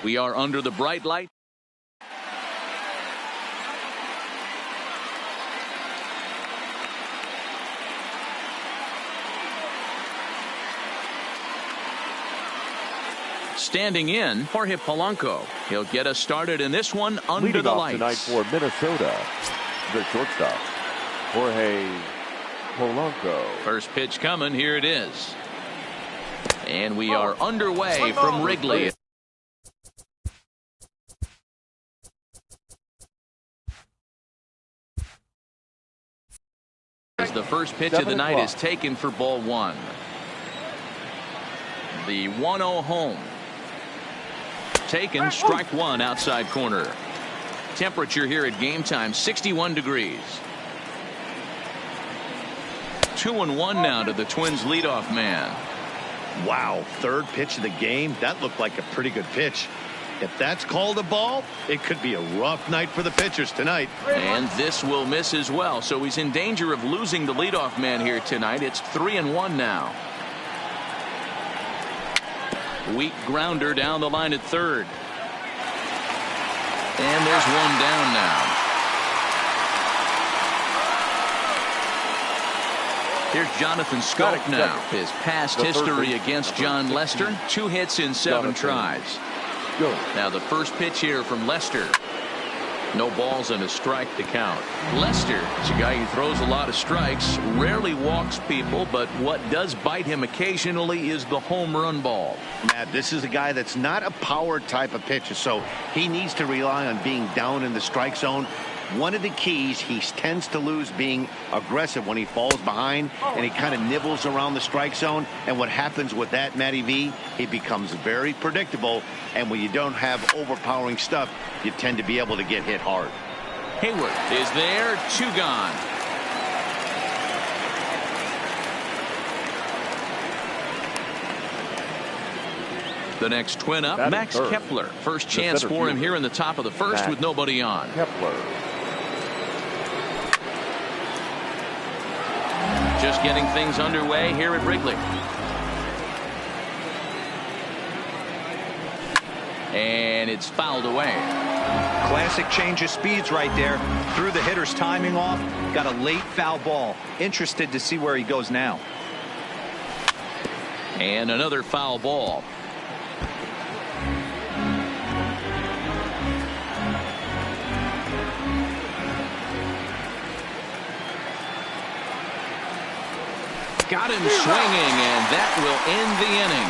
We are under the bright light. Standing in, Jorge Polanco. He'll get us started in this one under Leading the off lights. tonight for Minnesota, the shortstop, Jorge Polanco. First pitch coming. Here it is. And we are underway from Wrigley. As the first pitch of the night is taken for ball one. The 1-0 home. Taken, strike one, outside corner. Temperature here at game time, 61 degrees. 2-1 now to the Twins leadoff man. Wow, third pitch of the game. That looked like a pretty good pitch. If that's called a ball, it could be a rough night for the pitchers tonight. And this will miss as well, so he's in danger of losing the leadoff man here tonight. It's 3-1 now. Weak grounder down the line at third. And there's one down now. Here's Jonathan Sculp now. His past history against John Lester, 2 hits in 7 tries. Now the first pitch here from Lester. No balls and a strike to count. Lester is a guy who throws a lot of strikes, rarely walks people, but what does bite him occasionally is the home run ball. Matt, this is a guy that's not a power type of pitcher, so he needs to rely on being down in the strike zone. One of the keys, he tends to lose being aggressive when he falls behind and he kind of nibbles around the strike zone. And what happens with that, Matty V, he becomes very predictable. And when you don't have overpowering stuff, you tend to be able to get hit hard. Hayward is there, 2 gone. The next Twin up, Max Kepler. First chance for him here in the top of the first with nobody on. Kepler. Just getting things underway here at Wrigley. And it's fouled away. Classic change of speeds right there. Threw the hitter's timing off. Got a late foul ball. Interested to see where he goes now. And another foul ball. Got him swinging, and that will end the inning.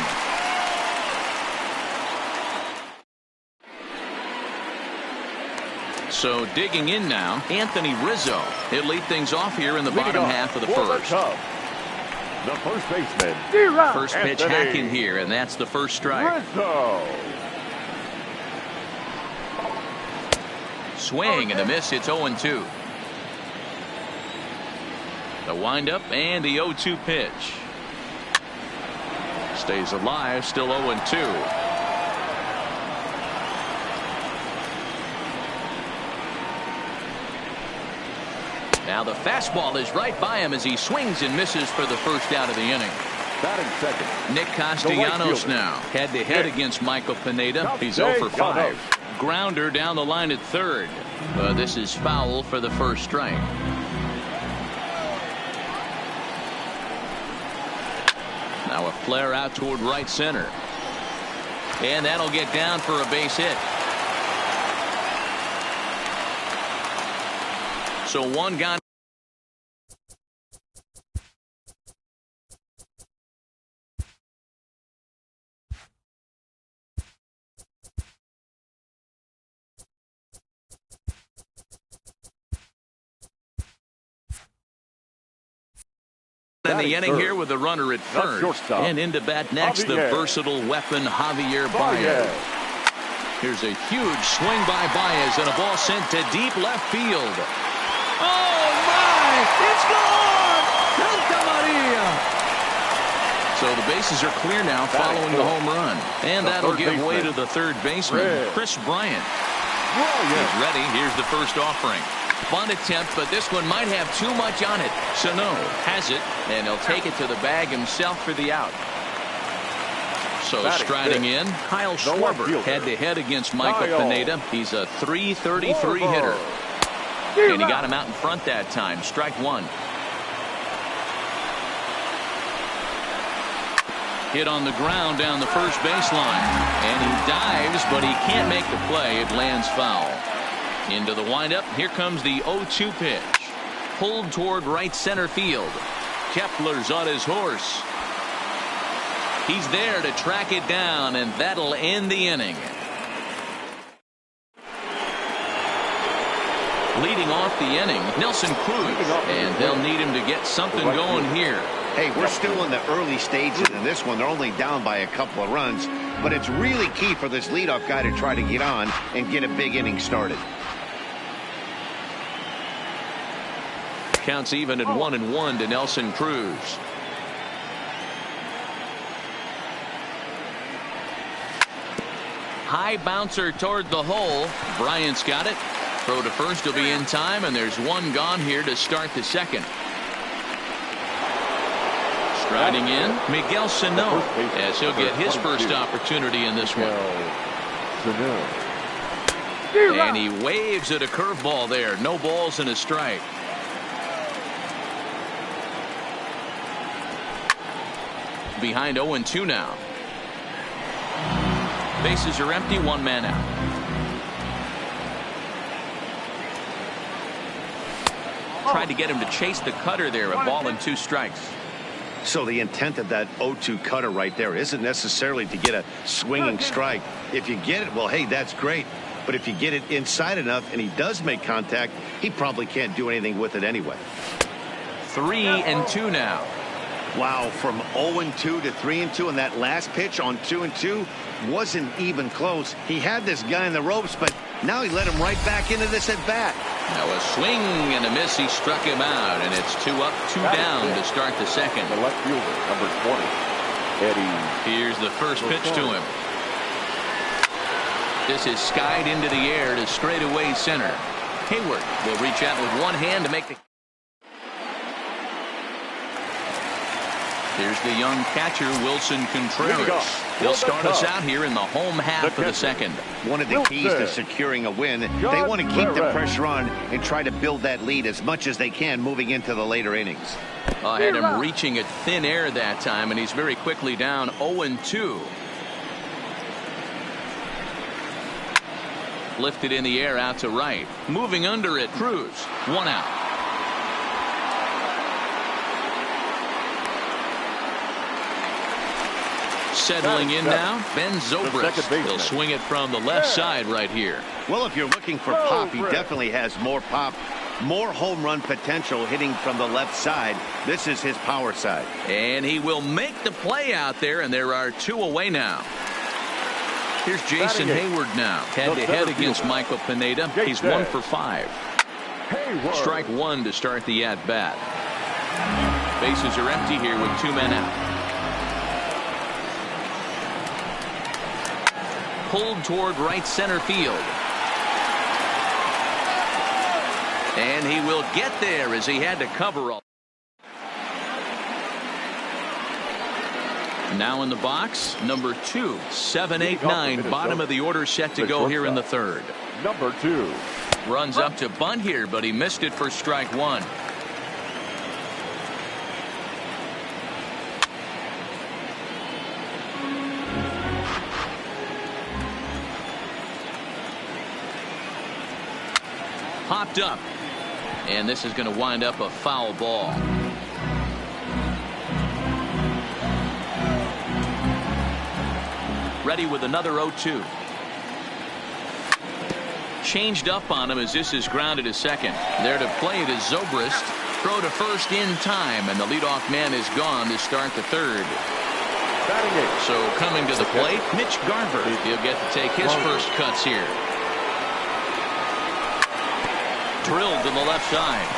So digging in now, Anthony Rizzo. He'll lead things off here in the bottom half of the first. The first baseman. First pitch hacking here, and that's the first strike. Rizzo. Swing and a miss. It's 0-2. The windup and the 0-2 pitch. Stays alive, still 0-2. Now the fastball is right by him as he swings and misses for the first out of the inning. Batting second. Nick Castellanos now head-to-head against Michael Pineda. He's 0 for 5. Grounder down the line at third. This is foul for the first strike. Now a flare out toward right center. And that'll get down for a base hit. So one gone. In the inning here with a runner at first. And into bat next, the versatile weapon Javier Baez. Here's a huge swing by Baez and a ball sent to deep left field. Oh my! It's gone! Santa Maria! So the bases are clear now following the home run. And that'll give way to the third baseman, Chris Bryant. He's ready. Here's the first offering. Bunt attempt, but this one might have too much on it. Sano has it, and he'll take it to the bag himself for the out. So striding in, Kyle Schwarber head-to-head against Michael Pineda. He's a .333 hitter. And he got him out in front that time. Strike one. Hit on the ground down the first baseline. And he dives, but he can't make the play. It lands foul. Into the windup. Here comes the 0-2 pitch. Pulled toward right center field. Kepler's on his horse. He's there to track it down, and that'll end the inning. Leading off the inning, Nelson Cruz, and they'll need him to get something going here. Hey, we're still in the early stages in this one. They're only down by a couple of runs, but it's really key for this leadoff guy to try to get on and get a big inning started. Counts even at 1-1 to Nelson Cruz. High bouncer toward the hole. Bryant's got it. Throw to first will be in time, and there's one gone here to start the second. Striding in, Miguel Sano, as he'll get his first opportunity in this one. And he waves at a curveball there. No balls and a strike. Behind 0-2 now. Bases are empty, one man out. Tried to get him to chase the cutter there, a ball and 2 strikes. So the intent of that 0-2 cutter right there isn't necessarily to get a swinging strike. If you get it, well, hey, that's great. But if you get it inside enough and he does make contact, he probably can't do anything with it anyway. 3-2 now. Wow, from 0-2 to 3-2, and that last pitch on 2-2 wasn't even close. He had this guy in the ropes, but now he let him right back into this at bat. Now a swing and a miss. He struck him out, and it's 2 up, 2 down to start the second. The left fielder, number 20, Eddie. Here's the first pitch to him. This is skied into the air to straightaway center. Hayward will reach out with one hand to make the. Here's the young catcher, Wilson Contreras. He'll start us out here in the home half of the second. One of the keys to securing a win, they want to keep the pressure on and try to build that lead as much as they can moving into the later innings. I had him reaching at thin air that time, and he's very quickly down 0-2. Lifted in the air out to right. Moving under it, Cruz. 1 out. Settling in now, Ben Zobrist. He'll swing it from the left side right here. Well, if you're looking for pop, he definitely has more pop, more home run potential hitting from the left side. This is his power side. And he will make the play out there, and there are 2 away now. Here's Jason Hayward now, head-to-head against Michael Pineda. He's 1 for 5. Strike 1 to start the at-bat. Bases are empty here with 2 men out. Pulled toward right center field. And he will get there as he had to cover all. Now in the box, number 2, 7, 8, 9, bottom of the order set to go here in the third. Number 2. Runs up to bunt here, but he missed it for strike 1. Popped up, and this is going to wind up a foul ball. Ready with another 0-2. Changed up on him as this is grounded to second. There to play it is Zobrist. Throw to first in time, and the leadoff man is gone to start the third. So coming to the plate, Mitch Garver. He'll get to take his first cuts here. Drilled to the left side.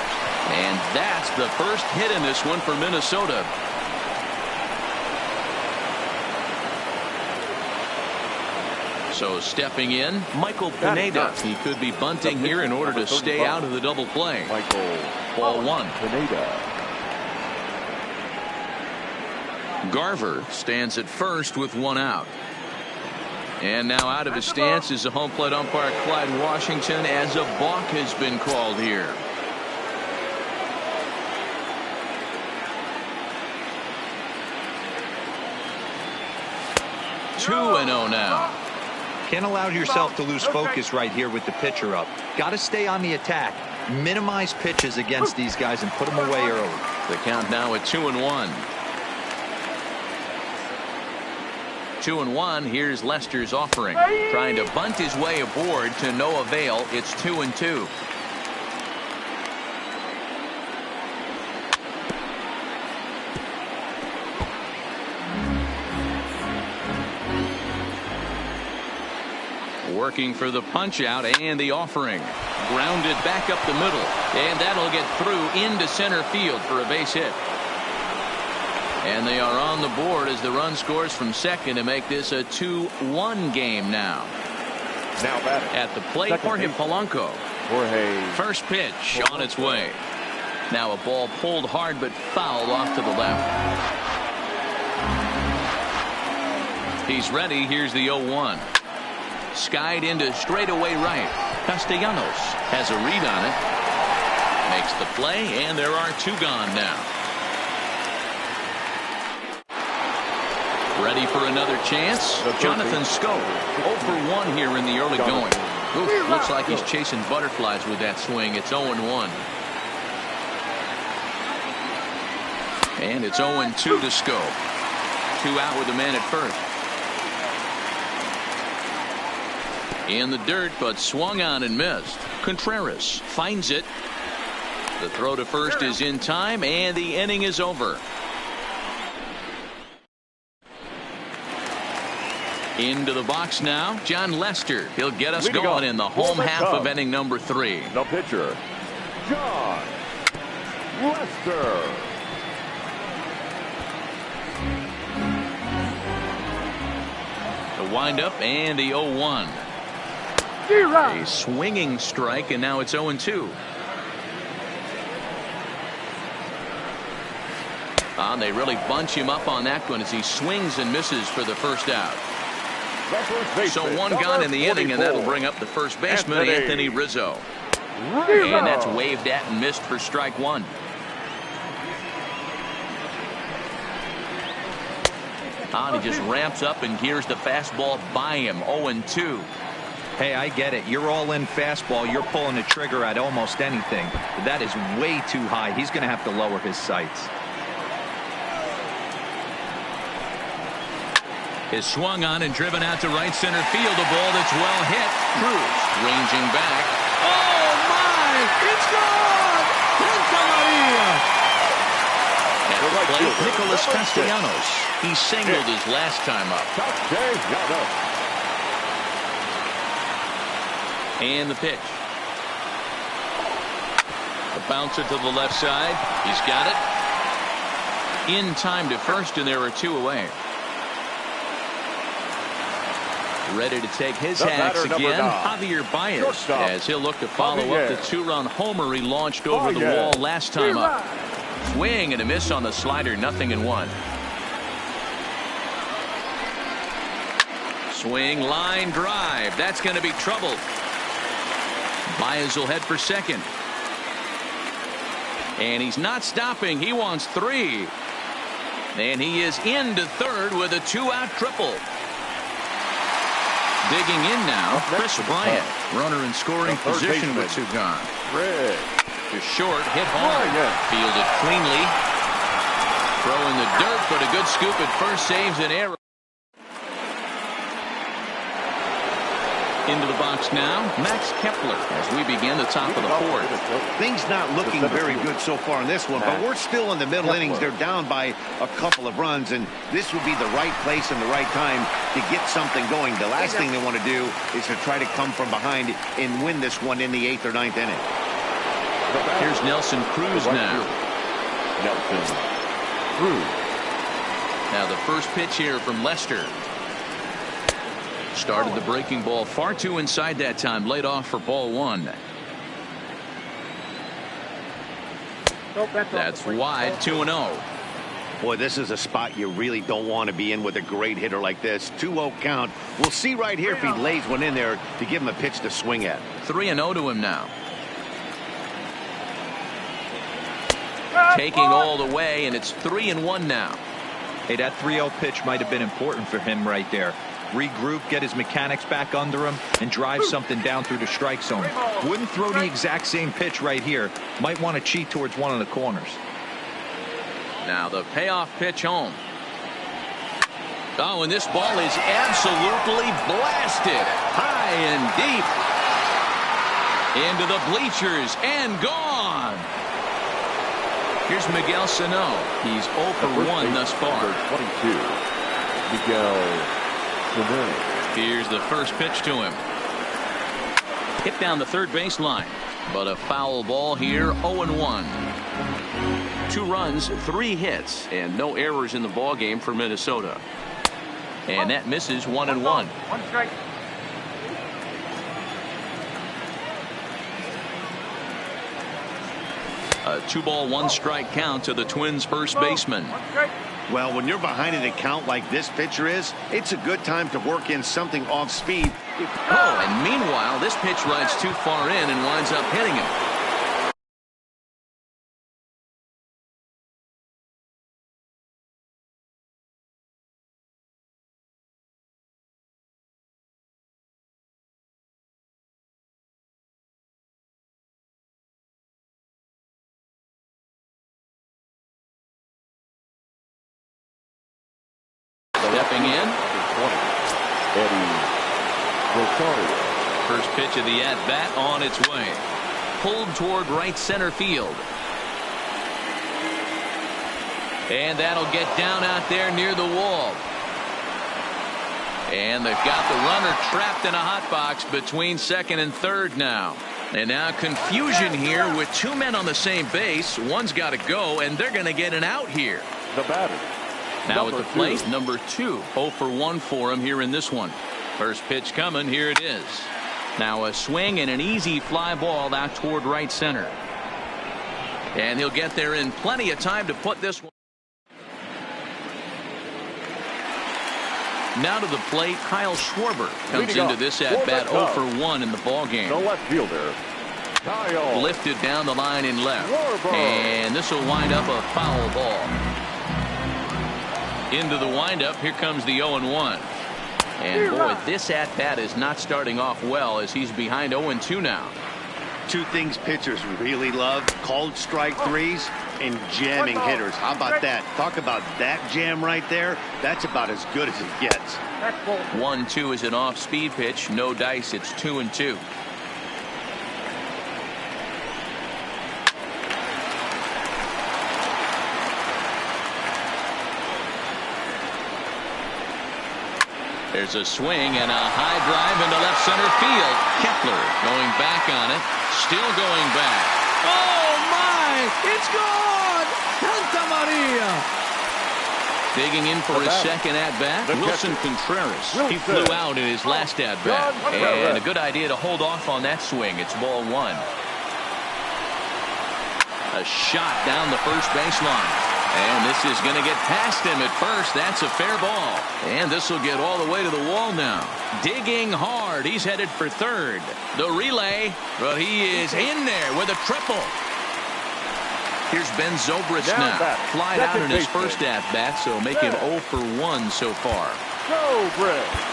And that's the first hit in this one for Minnesota. So stepping in, Michael Pineda. He could be bunting here in order to stay out of the double play. Ball 1. Pineda. Garver stands at first with one out. And now out of his stance is the home plate umpire Clyde Washington, as a balk has been called here. 2-0 now. Can't allow yourself to lose focus right here with the pitcher up. Got to stay on the attack. Minimize pitches against these guys and put them away early. The count now at 2-1. 2-1. Here's Lester's offering, trying to bunt his way aboard to no avail. It's 2-2. Working for the punch out and the offering. Grounded back up the middle, and that'll get through into center field for a base hit. And they are on the board as the run scores from second to make this a 2-1 game now. Now batting at the plate, Jorge Polanco. First pitch on its way. Now a ball pulled hard but fouled off to the left. He's ready. Here's the 0-1. Skied into straightaway right. Castellanos has a read on it. Makes the play, and there are two gone now. Ready for another chance. Jonathan Schoop 0 for 1 here in the early going. Oof, looks like he's chasing butterflies with that swing. It's 0-1. And it's 0-2 to Schoop. 2 out with the man at first. In the dirt, but swung on and missed. Contreras finds it. The throw to first is in time, and the inning is over. Into the box now, John Lester. He'll get us going in the home half of inning number 3. The pitcher, John Lester. The windup and the 0-1. A swinging strike, and now it's 0-2. They really bunch him up on that one as he swings and misses for the first out. So one gone in the inning, and that'll bring up the first baseman, Anthony Rizzo. And that's waved at and missed for strike 1. He just ramps up and gears the fastball by him. 0-2. Hey, I get it. You're all in fastball. You're pulling the trigger at almost anything. But that is way too high. He's going to have to lower his sights. Is swung on and driven out to right center field. A ball that's well hit. Cruz ranging back. Oh, my! It's gone! Santa Maria! At the plate, Nicholas Castellanos. He singled his last time up. And the pitch. A bouncer to the left side. He's got it. In time to first, and there are 2 away. Ready to take his hacks again, Javier Baez, as he'll look to follow up the 2-run homer he launched over the wall last time up. Swing and a miss on the slider, 0-1. Swing, line drive. That's going to be trouble. Baez will head for second. And he's not stopping. He wants 3. And he is into third with a 2-out triple. Digging in now, Chris Bryant. Runner in scoring position with 2 gone. To short, hit hard. Fielded cleanly. Throw in the dirt, but a good scoop at first, saves an error. Into the box now, Max Kepler, as we begin the top of the 4th. Things not looking very good so far in this one, but we're still in the middle innings. They're down by a couple of runs, and this would be the right place and the right time to get something going. The last thing they want to do is to try to come from behind and win this one in the 8th or 9th inning. Here's Nelson Cruz now. Nelson Cruz. Now the first pitch here from Lester. Started the breaking ball far too inside that time. Laid off for ball 1. That's wide. 2-0. Boy, this is a spot you really don't want to be in with a great hitter like this. 2-0 count. We'll see right here if he lays one in there to give him a pitch to swing at. 3-0 to him now. Taking all the way, and it's 3-1 now. Hey, that 3-0 pitch might have been important for him right there. Regroup, get his mechanics back under him, and drive something down through the strike zone. Wouldn't throw the exact same pitch right here. Might want to cheat towards one of the corners. Now the payoff pitch home. Oh, and this ball is absolutely blasted high and deep into the bleachers and gone. Here's Miguel Sano. He's 0 for 1 thus far. 22, Miguel Sano. Here's the first pitch to him. Hit down the third baseline, but a foul ball here. 0-1. 2 runs, 3 hits, and no errors in the ball game for Minnesota. And that misses 1-1. 1 strike. A 2-ball, 1-strike count to the Twins' first baseman. 1 strike. Well, when you're behind an account like this pitcher is, it's a good time to work in something off speed. Oh, and meanwhile, this pitch rides too far in and winds up hitting him. Stepping in. First pitch of the at-bat on its way. Pulled toward right center field. And that'll get down out there near the wall. And they've got the runner trapped in a hot box between second and third now. And now confusion here with 2 men on the same base. One's got to go, and they're going to get an out here. The batter. Now at the plate, number 2. 0 for 1 for him here in this one. First pitch coming. Here it is. Now a swing and an easy fly ball out toward right center. And he'll get there in plenty of time to put this one. Now to the plate, Kyle Schwarber comes into this at bat 0 for 1 in the ball game. The left fielder, Kyle. Lifted down the line in left. Schwarber. And this will wind up a foul ball. Into the windup, here comes the 0-1. And boy, this at bat is not starting off well as he's behind 0-2 now. 2 things pitchers really love: called strike threes and jamming hitters. How about that? Talk about that jam right there. That's about as good as it gets. 1-2 is an off-speed pitch. No dice. It's 2-2. There's a swing and a high drive into left center field. Kepler going back on it. Still going back. Oh, my! It's gone! Santa Maria! Digging in for his second at-bat, Wilson Contreras. He flew out in his last at-bat. And a good idea to hold off on that swing. It's ball 1. A shot down the first baseline. And this is going to get past him at first. That's a fair ball. And this will get all the way to the wall now. Digging hard. He's headed for third. The relay. But he is in there with a triple. Here's Ben Zobrist now. Flied out in his first at-bat, so make him 0 for 1 so far. Zobrist.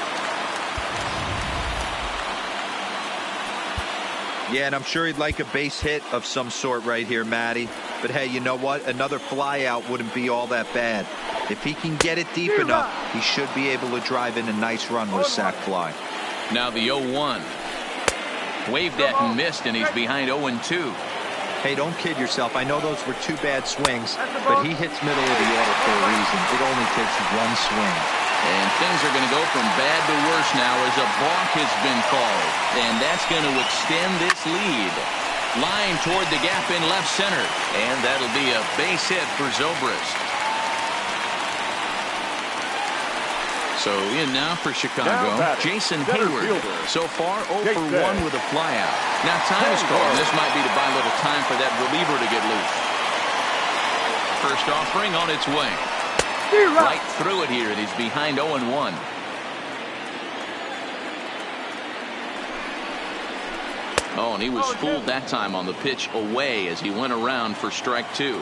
Yeah, and I'm sure he'd like a base hit of some sort right here, Matty. But hey, you know what? Another fly out wouldn't be all that bad. If he can get it deep enough, he should be able to drive in a nice run with a sac fly. Now the 0-1. Waved at and missed, and he's behind 0-2. Hey, don't kid yourself. I know those were 2 bad swings, but he hits middle of the order for a reason. It only takes 1 swing. And things are going to go from bad to worse now as a balk has been called. And that's going to extend this lead. Line toward the gap in left center. And that'll be a base hit for Zobrist. So in now for Chicago, Jason Hayward. So far 0 for 1 with a flyout. Now time is called. This might be to buy a little time for that reliever to get loose. First offering on its way. Right through it here, and he's behind 0-1. Oh, and he was fooled that time on the pitch away as he went around for strike 2.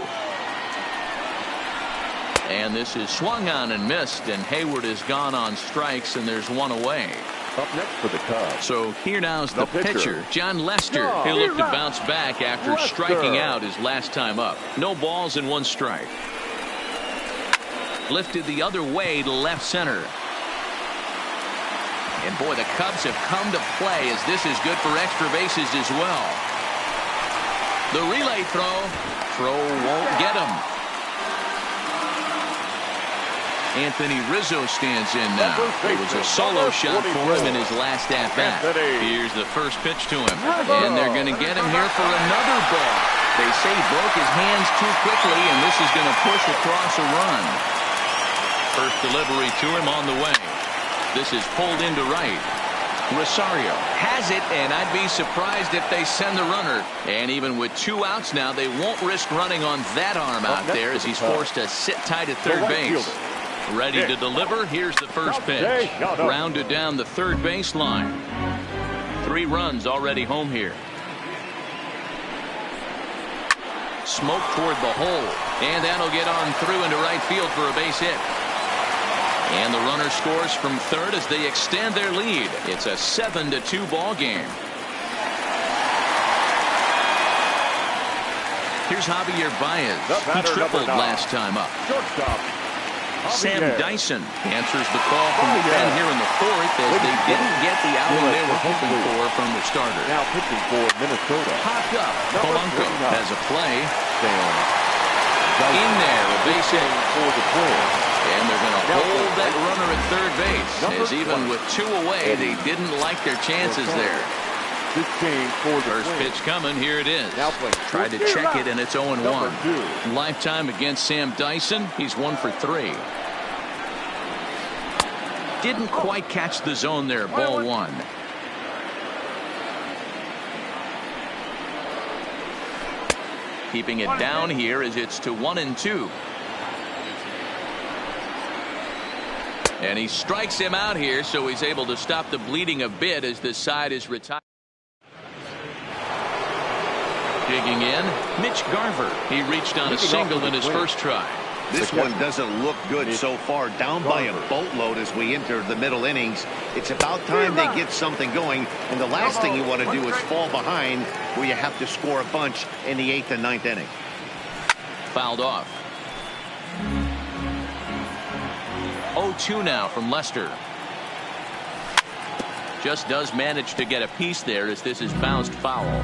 And this is swung on and missed, and Hayward has gone on strikes, and there's one away. Up next for the Cubs. So here now's the pitcher, John Lester. He'll look to bounce back after striking out his last time up. No balls and 1 strike. Lifted the other way to left center. And boy, the Cubs have come to play as this is good for extra bases as well. The relay throw won't get him. Anthony Rizzo stands in now. It was a solo shot for him in his last at-bat. Here's the first pitch to him. And they're going to get him here for another ball. They say he broke his hands too quickly, and this is going to push across a run. First delivery to him on the way. This is pulled into right. Rosario has it, and I'd be surprised if they send the runner. And even with 2 outs now, they won't risk running on that arm out there as he's forced to sit tight at third base. Ready to deliver. Here's the first pitch. Grounded down the third baseline. 3 runs already home here. Smoke toward the hole. And that'll get on through into right field for a base hit. And the runner scores from third as they extend their lead. It's a 7-2 ball game. Here's Javier Baez. He tripled last time up. Sam Dyson answers the call from the pen here in the 4th as they didn't get the outing they were hoping for from the starter. Now pitching for Minnesota. Popped up. Polanco has a play. In there, a base hit for the Twins. And they're going to hold that runner at third base as even with 2 away, they didn't like their chances there. First pitch coming. Here it is. Tried to check it, and it's 0-1. Lifetime against Sam Dyson. He's 1 for 3. Didn't quite catch the zone there. Ball 1. Keeping it down here as it's to 1-2. And he strikes him out here, so he's able to stop the bleeding a bit as this side is retired. Digging in, Mitch Garver. He reached on a single in his first try. This one doesn't look good so far. Down by a boatload as we enter the middle innings. It's about time they get something going. And the last thing you want to do is fall behind where you have to score a bunch in the 8th and 9th inning. Fouled off. 0-2 now from Lester. Just does manage to get a piece there as this is bounced foul.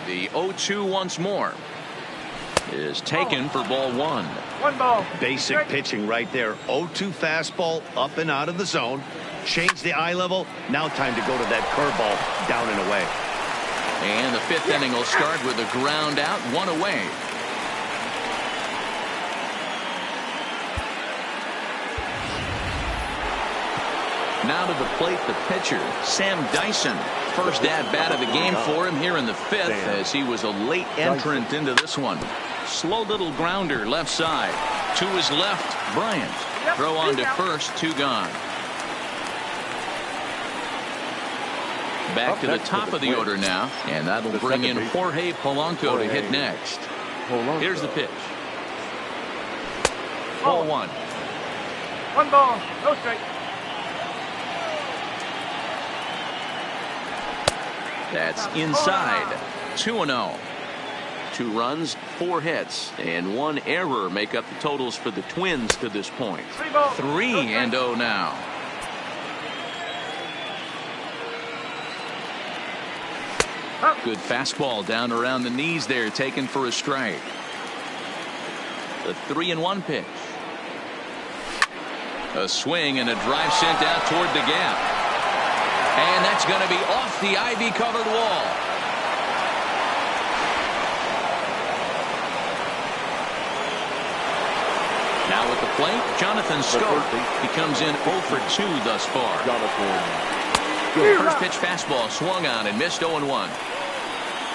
The 0-2 once more is taken for ball 1. 1 ball. Basic pitching right there. 0-2 fastball up and out of the zone. Change the eye level. Now time to go to that curveball down and away. And the 5th inning will start with a ground out, 1 away. Now to the plate, the pitcher, Sam Dyson. First at-bat of the game for him here in the 5th as he was a late entrant into this one. Slow little grounder left side. To his left, Bryant. Throw on to first, 2 gone. Back to the top of the order now, and that'll bring in Jorge Polanco to hit next. Here's the pitch. Ball 1. 1 ball, no strike. That's inside. 2-0. 2 runs, 4 hits, and 1 error make up the totals for the Twins to this point. 3-0 now. Good fastball down around the knees there, taken for a strike. The 3-1 pitch. A swing and a drive sent out toward the gap. And that's going to be off the ivy-covered wall. Now at the plate, Jonathan Scope. He comes in 0 for 2 thus far. First pitch fastball swung on and missed 0-1.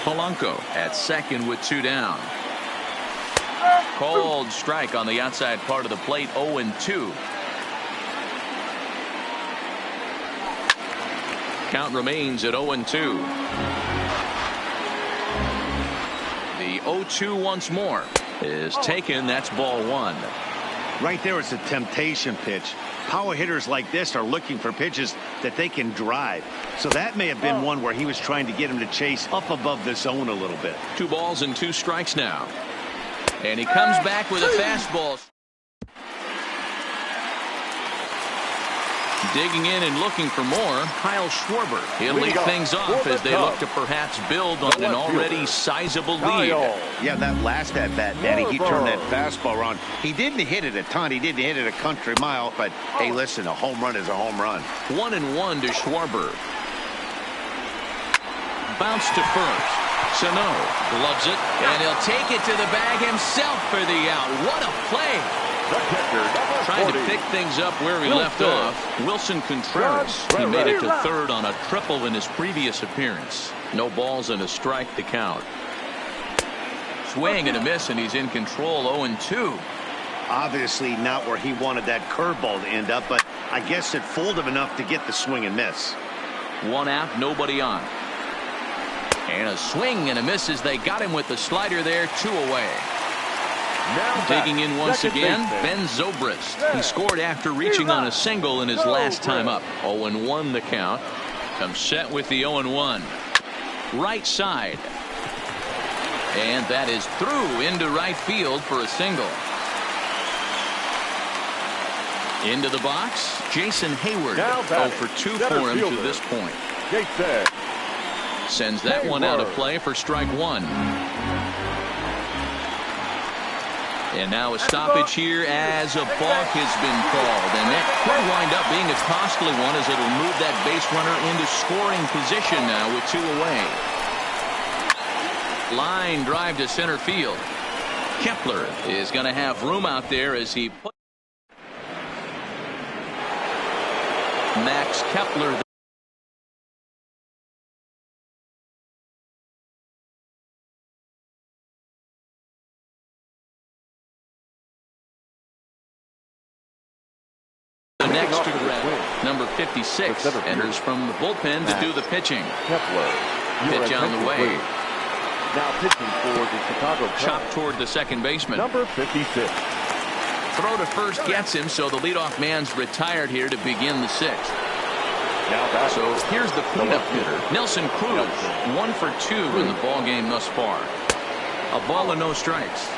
Polanco at second with 2 down. Called strike on the outside part of the plate. 0-2. Count remains at 0-2. The 0-2 once more is taken. That's ball one. Right there, it's a temptation pitch. Power hitters like this are looking for pitches that they can drive. So that may have been one where he was trying to get him to chase up above the zone a little bit. 2 balls and 2 strikes now. And he comes back with a fastball. Digging in and looking for more, Kyle Schwarber. He'll lead things off as they look to perhaps build on an already sizable lead. Yeah, that last at-bat, Danny, he turned that fastball around. He didn't hit it a ton. He didn't hit it a country mile. But, hey, listen, a home run is a home run. 1-1 to Schwarber. Bounce to first. Sano gloves it, and he'll take it to the bag himself for the out. What a play! Trying to pick things up where he left off. Wilson Contreras. He made it to third on a triple in his previous appearance. No balls and a strike to count. Swing and a miss, and he's in control. 0-2. Obviously not where he wanted that curveball to end up, but I guess it fooled him enough to get the swing and miss. 1 out, nobody on. And a swing and a miss as they got him with the slider there. 2 away. Digging in once again, Ben Zobrist. He scored after reaching on a single in his last time up. 0-1 the count. Comes set with the 0-1. Right side. And that is through into right field for a single. Into the box, Jason Hayward. 0 for 2 for him to this point. Sends that one out of play for strike 1. And now a stoppage here as a balk has been called. And that could wind up being a costly one as it'll move that base runner into scoring position now with 2 away. Line drive to center field. Kepler is going to have room out there as he puts Max Kepler. Next to Red, number 56, enters from the bullpen to do the pitching. Pitch on the way. Now pitching for the Chicago Cubs. Chop toward the second baseman. Number 56. Throw to first gets him, so the leadoff man's retired here to begin the 6th. So here's the cleanup hitter, Nelson Cruz. 1 for 2 in the ball game thus far. A ball and no strikes.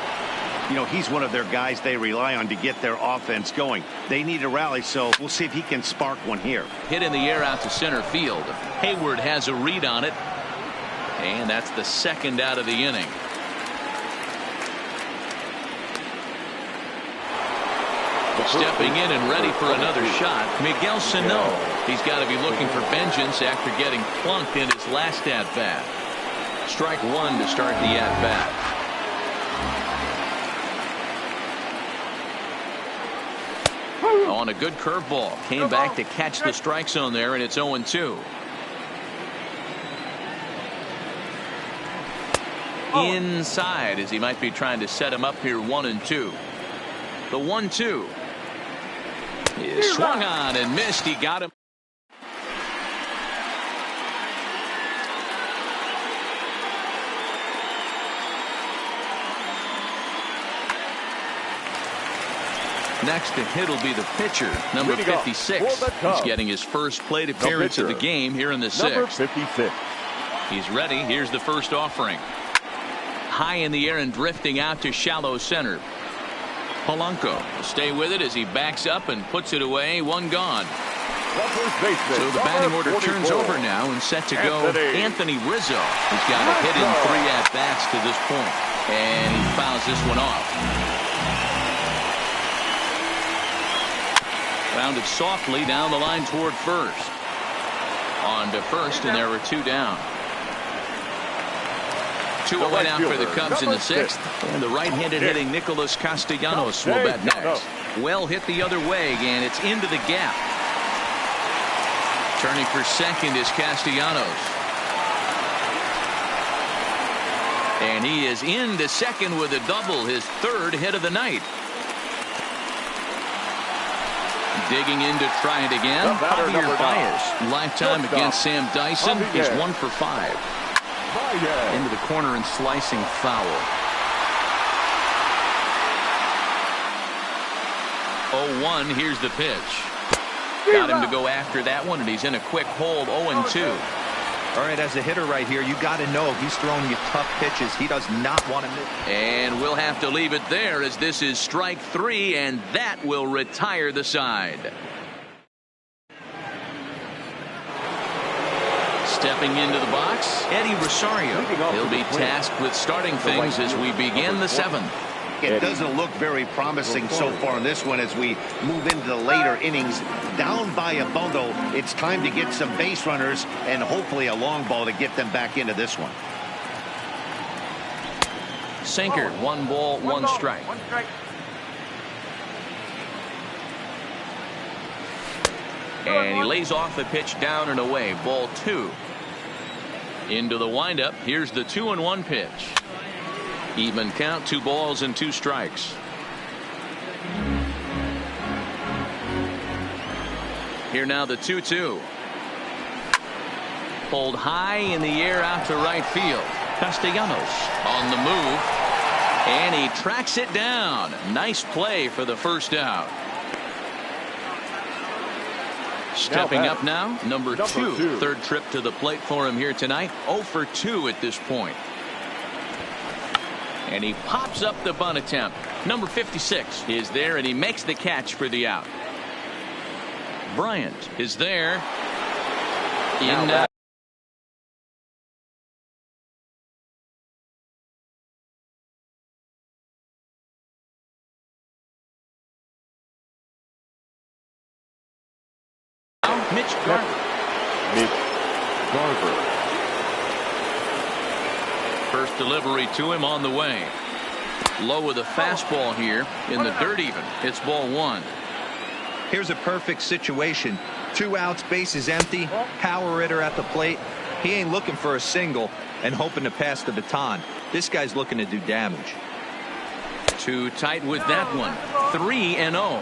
You know, he's one of their guys they rely on to get their offense going. They need a rally, so we'll see if he can spark one here. Hit in the air out to center field. Hayward has a read on it. And that's the 2nd out of the inning. Stepping in and ready for another shot, Miguel Sano. He's got to be looking for vengeance after getting plunked in his last at-bat. Strike 1 to start the at-bat. On a good curveball. Came back to catch the strike zone there, and it's 0-2. Inside as he might be trying to set him up here. 1-2. The 1-2 is swung on and missed. He got him. Next to hit will be the pitcher, number 56. He's getting his first plate appearance of the game here in the 6th. Number 56. He's ready. Here's the first offering. High in the air and drifting out to shallow center. Polanco will stay with it as he backs up and puts it away. 1 gone. So the batting order turns over now and set to go Anthony Rizzo. He's got a hit in 3 at-bats to this point. And he fouls this one off. Rounded softly down the line toward first. On to first, and there were 2 down. 2 away now for the Cubs in the 6th. And the right-handed hitting Nicholas Castellanos will bat next. Well hit the other way, and it's into the gap. Turning for second is Castellanos. And he is into second with a double, his third hit of the night. Digging in to try it again. Javier Baez. Lifetime against Sam Dyson. He's 1 for 5. Into the corner and slicing foul. 0-1. Here's the pitch. Got him to go after that one, and he's in a quick hold. 0-2. All right, as a hitter right here, you got to know if he's throwing you tough pitches, he does not want to miss. And we'll have to leave it there, as this is strike 3, and that will retire the side. Stepping into the box, Eddie Rosario. He'll be tasked with starting things as we begin the 7th. It doesn't look very promising so far in this one as we move into the later innings. Down by a bundle, it's time to get some base runners and hopefully a long ball to get them back into this one. Sinker, 1 ball, 1 strike. And he lays off the pitch down and away. Ball 2. Into the windup. Here's the 2-1 pitch. Even count, 2 balls and 2 strikes. Here now the 2-2. Pulled high in the air out to right field. Castellanos on the move. And he tracks it down. Nice play for the first out. Stepping up now, number 2. Third trip to the plate for him here tonight. 0 for 2 at this point. And he pops up the bunt attempt. Number 56 is there, and he makes the catch for the out. Bryant is there. In Mitch Garver. First delivery to him on the way. Low with a fastball here in the dirt even. It's ball 1. Here's a perfect situation. 2 outs, bases empty, power hitter at the plate. He ain't looking for a single and hoping to pass the baton. This guy's looking to do damage. Too tight with that one. 3-0.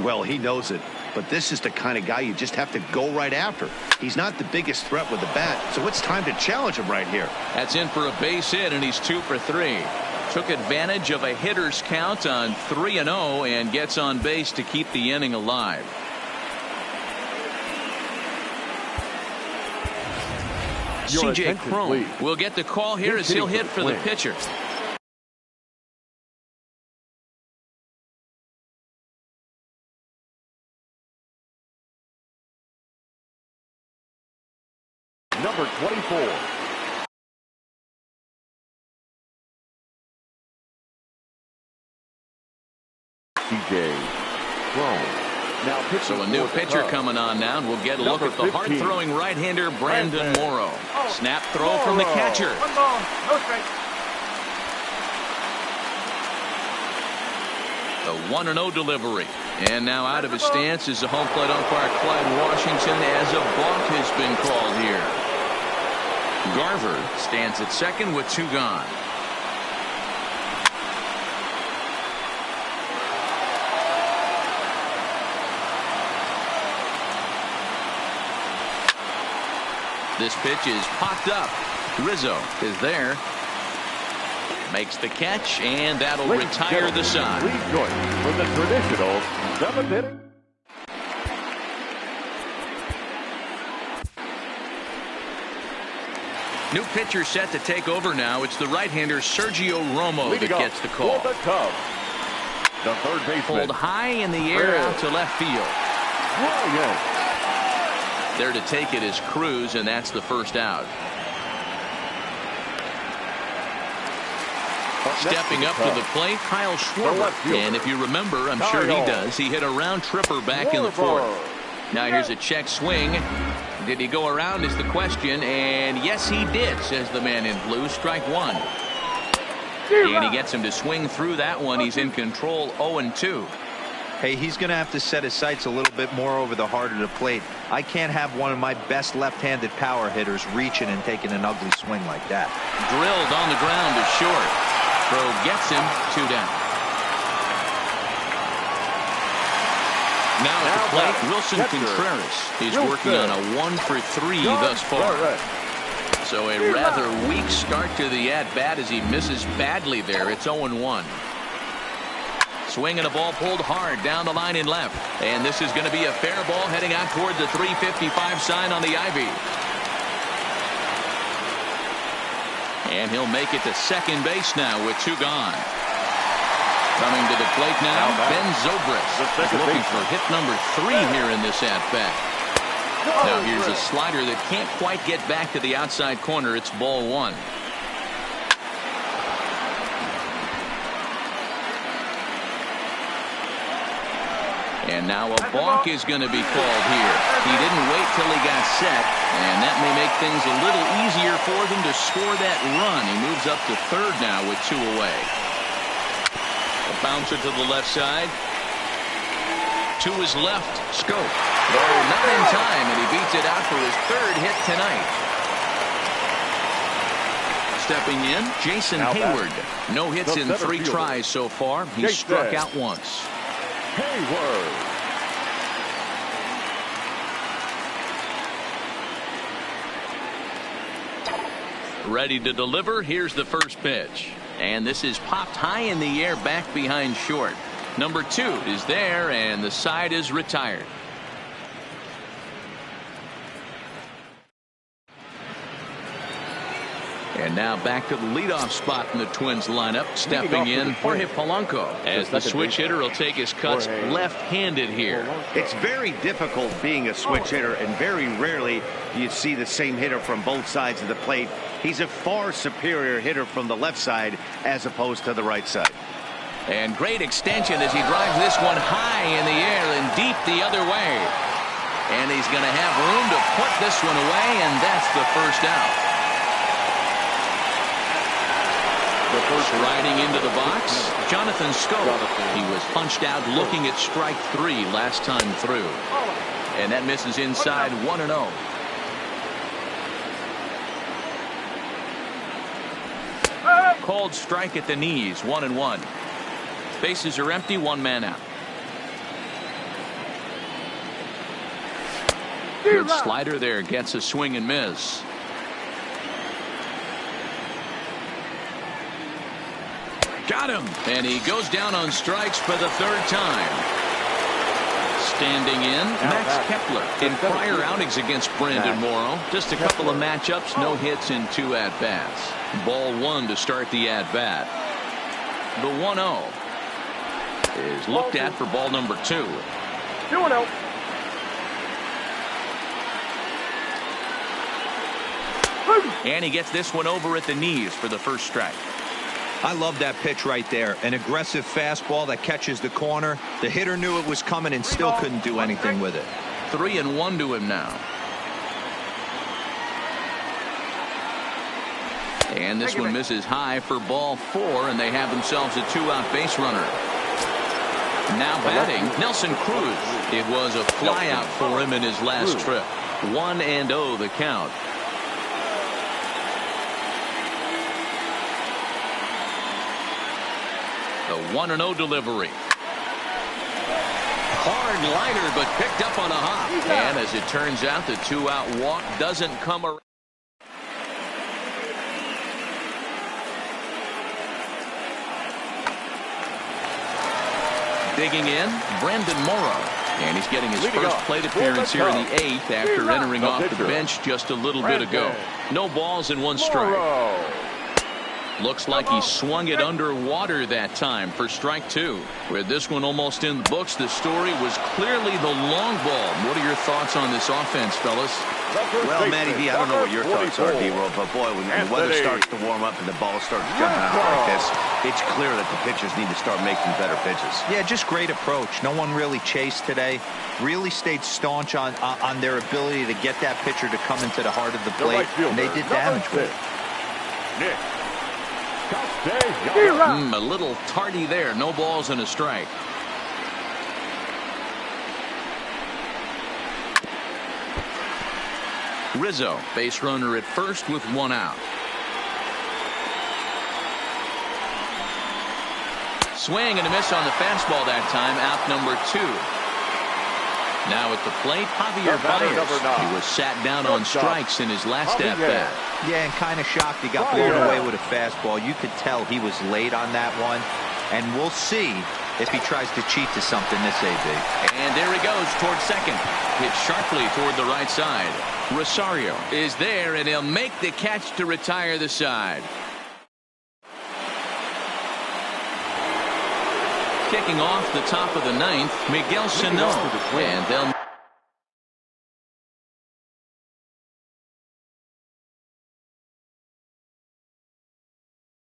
Well, he knows it. But this is the kind of guy you just have to go right after. He's not the biggest threat with the bat, so it's time to challenge him right here. That's in for a base hit, and he's 2 for 3. Took advantage of a hitter's count on 3-0 and gets on base to keep the inning alive. C.J. Cron will get the call here as he'll hit for the pitcher. Number 24. C.J. Cron. So a new pitcher coming on now, and we'll get a look at the hard-throwing right-hander Brandon Morrow. Snap throw from the catcher. 1 ball, no strike. The 1-0 delivery. And now out of his stance is the home plate umpire Clyde Washington, as a balk has been called here. Garver stands at second with 2 gone. This pitch is popped up. Rizzo is there. Makes the catch, and that'll retire the side. Please join for the traditional 7th inning. New pitcher set to take over now. It's the right-hander Sergio Romo that gets the call. The third baseman. Pulled high in the air out to left field. There to take it is Cruz, and that's the first out. Stepping up to the plate, Kyle Schwarber. And if you remember, I'm sure he does, he hit a round tripper back in the 4th. Now here's a check swing. Did he go around is the question, and yes he did, says the man in blue. Strike 1. And he gets him to swing through that one. He's in control. 0-2. Hey, he's going to have to set his sights a little bit more over the heart of the plate. I can't have one of my best left-handed power hitters reaching and taking an ugly swing like that. Drilled on the ground to short. Throw gets him, 2 down. Now at the plate, Wilson Contreras. He's working on a 1-for-3 thus far. So a rather weak start to the at-bat as he misses badly there. It's 0-1. Swing and a ball pulled hard down the line in left. And this is going to be a fair ball heading out toward the 355 sign on the ivy. And he'll make it to second base now with 2 gone. Coming to the plate now, Ben Zobrist is looking for hit number 3 here in this at-bat. Now here's a slider that can't quite get back to the outside corner. It's ball 1. And now a balk is going to be called here. He didn't wait till he got set, and that may make things a little easier for them to score that run. He moves up to third now with 2 away. A bouncer to the left side. To his left, Scope. Oh, not in time, and he beats it out for his 3rd hit tonight. Stepping in, Jason Hayward. No hits in 3 tries so far. He struck out once. Hayward. Ready to deliver. Here's the first pitch. And this is popped high in the air back behind short. Number 2 is there, and the side is retired. And now back to the leadoff spot in the Twins lineup. Stepping in, Jorge Polanco, as the switch hitter will take his cuts left-handed here. It's very difficult being a switch hitter, and very rarely do you see the same hitter from both sides of the plate. He's a far superior hitter from the left side as opposed to the right side. And great extension as he drives this one high in the air and deep the other way. And he's going to have room to put this one away, and that's the first out. Riding into the box, Jonathan Scope. He was punched out looking at strike 3 last time through. And that misses inside 1-0. Called strike at the knees, 1-1. Bases are empty, 1 man out. Good slider there, gets a swing and miss. Got him, and he goes down on strikes for the 3rd time. Standing in, Max Kepler. In prior outings against Brandon Morrow, just a couple of matchups, no hits in 2 at-bats. Ball 1 to start the at-bat. The 1-0 is looked at for ball number 2. 2-0. And he gets this one over at the knees for the first strike. I love that pitch right there. An aggressive fastball that catches the corner. The hitter knew it was coming and still couldn't do anything with it. 3-1 to him now. And this one misses high for ball 4, and they have themselves a 2-out base runner. Now batting, Nelson Cruz. It was a flyout for him in his last trip. 1-0 the count. The 1-0 delivery. Hard liner, but picked up on a hop. And as it turns out, the 2-out walk doesn't come around. Digging in, Brandon Morrow. And he's getting his first plate appearance here in the 8th after entering off the bench just a little bit ago. No balls and 1 strike. Looks like he swung it underwater that time for strike 2. With this one almost in the books, the story was clearly the long ball. What are your thoughts on this offense, fellas? Well, Matty D, I don't know what your thoughts are, D-Roll, but boy, when the weather starts to warm up and the ball starts jumping out like this, it's clear that the pitchers need to start making better pitches. Yeah, just great approach. No one really chased today. Really stayed staunch on their ability to get that pitcher to come into the heart of the plate, and they did damage with it. A little tardy there. No balls and a strike. Rizzo, base runner at first with 1 out. Swing and a miss on the fastball that time. Out number 2. Now at the plate, Javier Baez. He was sat down on strikes in his last at-bat. Yeah, and kind of shocked he got blown away with a fastball. You could tell he was late on that one. And we'll see if he tries to cheat to something this AB. And there he goes towards second. Hit sharply toward the right side. Rosario is there, and he'll make the catch to retire the side. Kicking off the top of the 9th, Miguel Sano. And they'll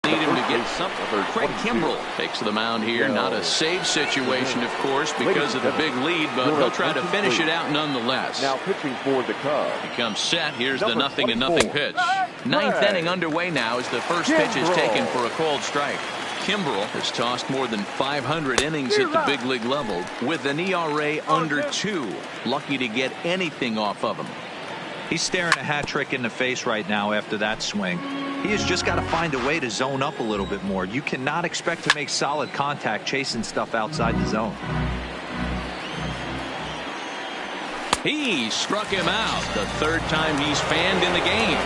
need him to get something. Craig Kimbrell takes the mound here. Not a save situation, of course, because of the big lead, but he'll try to finish it out nonetheless. Now pitching for the Cubs. He comes set. Here's the 0-0 pitch. 9th inning underway now as the first pitch is taken for a called strike. Kimbrell has tossed more than 500 innings at the big league level with an ERA under 2. Lucky to get anything off of him. He's staring a hat trick in the face right now after that swing. He has just got to find a way to zone up a little bit more. You cannot expect to make solid contact chasing stuff outside the zone. He struck him out. The 3rd time he's fanned in the game.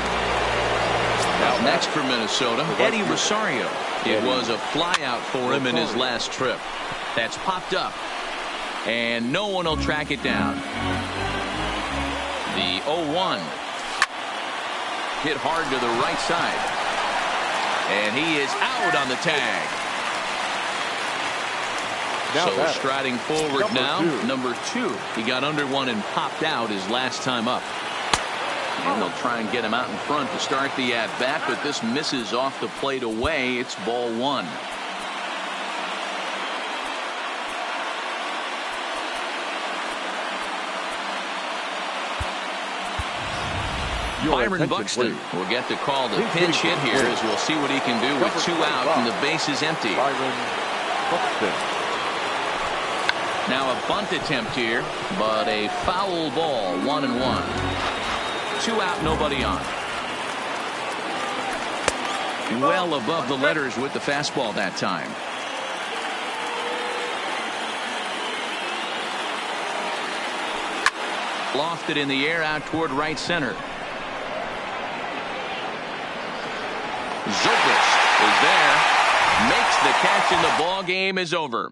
Now next for Minnesota, Eddie Rosario. It was a flyout for him in his last trip. That's popped up. And no one will track it down. The 0-1. Hit hard to the right side. And he is out on the tag. So striding forward now, number 2. He got under one and popped out his last time up. And they'll try and get him out in front to start the at-bat, but this misses off the plate away. It's ball 1. Byron Buxton will get the call to pinch hit here as we'll see what he can do with 2 out and the base is empty. Now a bunt attempt here, but a foul ball, 1-1. 2 out, nobody on. Well above the letters with the fastball that time. Lofted in the air out toward right center. Zobrist is there. Makes the catch and the ball game is over.